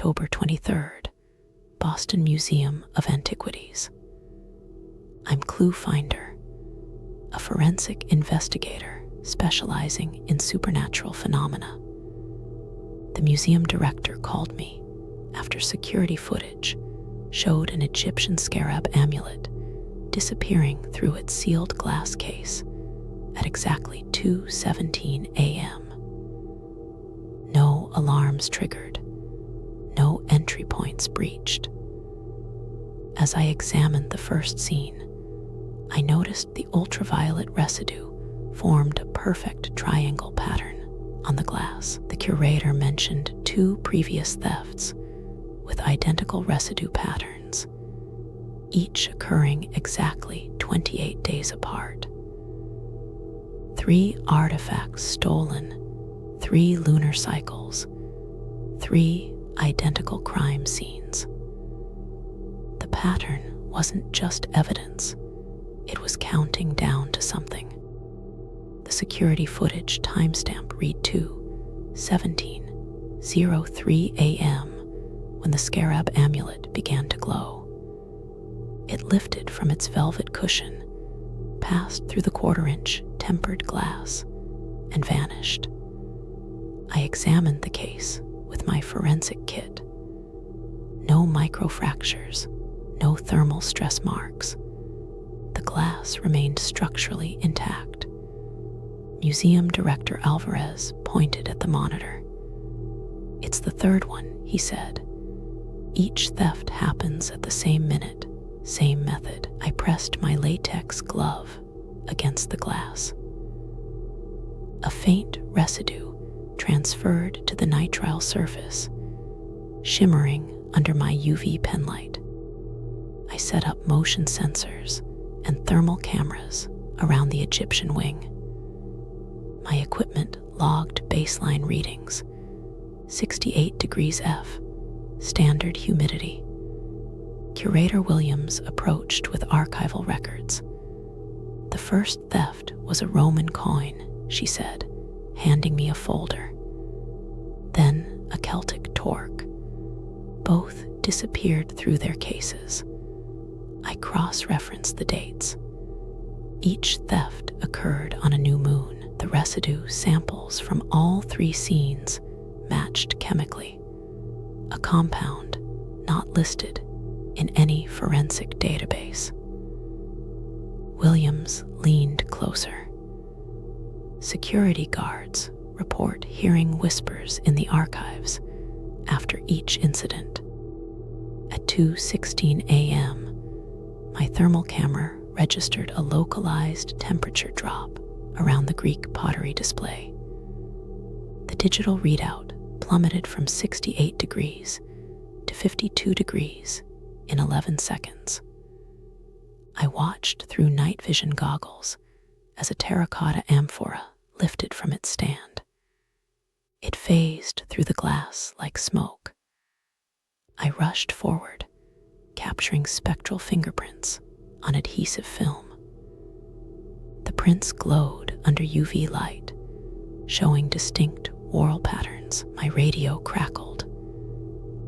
October 23rd, Boston Museum of Antiquities. I'm Clue Finder, a forensic investigator specializing in supernatural phenomena. The museum director called me after security footage showed an Egyptian scarab amulet disappearing through its sealed glass case at exactly 2:17 a.m. No alarms triggered, no entry points breached. As I examined the first scene, I noticed the ultraviolet residue formed a perfect triangle pattern on the glass. The curator mentioned 2 previous thefts with identical residue patterns, each occurring exactly 28 days apart. 3 artifacts stolen, 3 lunar cycles, 3 identical crime scenes. The pattern wasn't just evidence, it was counting down to something. The security footage timestamp read 2:17:03 a.m. when the scarab amulet began to glow. It lifted from its velvet cushion, passed through the quarter-inch tempered glass, and vanished. I examined the case with my forensic kit. No microfractures, no thermal stress marks. The glass remained structurally intact. Museum Director Alvarez pointed at the monitor. "It's the third one," he said. "Each theft happens at the same minute, same method." I pressed my latex glove against the glass. A faint residue transferred to the nitrile surface, shimmering under my UV penlight. I set up motion sensors and thermal cameras around the Egyptian wing. My equipment logged baseline readings, 68 degrees F, standard humidity. Curator Williams approached with archival records. "The first theft was a Roman coin," she said, handing me a folder. "Then a Celtic torque. Both disappeared through their cases." I cross-referenced the dates. Each theft occurred on a new moon. The residue samples from all 3 scenes matched chemically, a compound not listed in any forensic database. Williams leaned closer. "Security guards report hearing whispers in the archives after each incident. At 2:16 a.m., my thermal camera registered a localized temperature drop around the Greek pottery display. The digital readout plummeted from 68 degrees to 52 degrees in 11 seconds. I watched through night vision goggles as a terracotta amphora lifted from its stand. It phased through the glass like smoke. I rushed forward, capturing spectral fingerprints on adhesive film. The prints glowed under UV light, showing distinct whorl patterns. My radio crackled.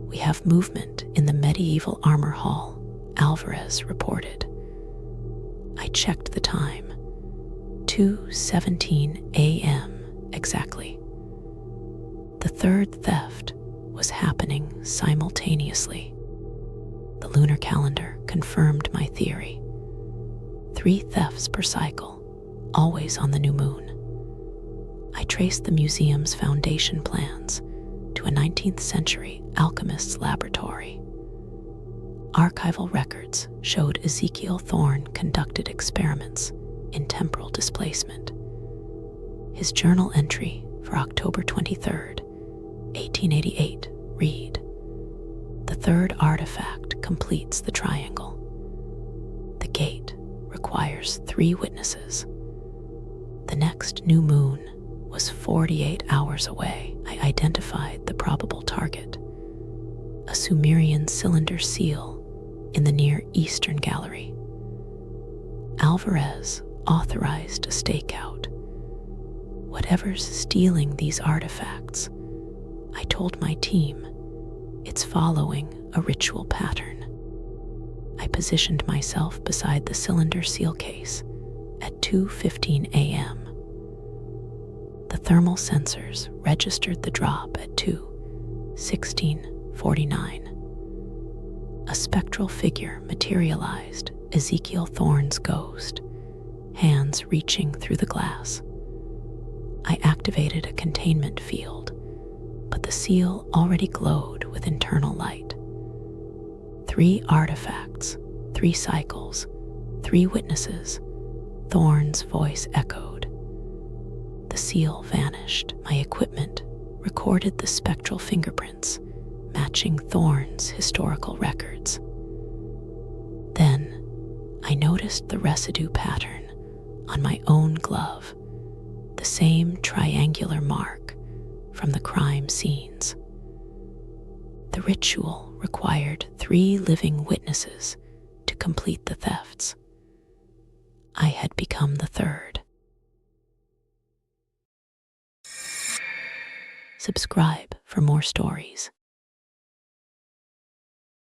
"We have movement in the medieval armor hall," Alvarez reported. I checked the time. 2:17 a.m. exactly. The third theft was happening simultaneously. The lunar calendar confirmed my theory. 3 thefts per cycle, always on the new moon. I traced the museum's foundation plans to a 19th century alchemist's laboratory. Archival records showed Ezekiel Thorne conducted experiments in temporal displacement. His journal entry for October 23rd, 1888 read, "The third artifact completes the triangle. The gate requires 3 witnesses. The next new moon was 48 hours away." I identified the probable target, a Sumerian cylinder seal in the Near Eastern Gallery. Alvarez authorized a stakeout. "Whatever's stealing these artifacts," I told my team, "it's it's following a ritual pattern. I positioned myself beside the cylinder seal case at 2:15 a.m. The thermal sensors registered the drop at 2:16:49. A spectral figure materialized, Ezekiel Thorne's ghost, hands reaching through the glass. I activated a containment field, but the seal already glowed with internal light. 3 artifacts, 3 cycles, 3 witnesses, Thorne's voice echoed. The seal vanished. My equipment recorded the spectral fingerprints, matching Thorne's historical records. Then I noticed the residue pattern on my own glove, the same triangular mark from the crime scenes. The ritual required 3 living witnesses to complete the thefts. I had become the third. Subscribe for more stories.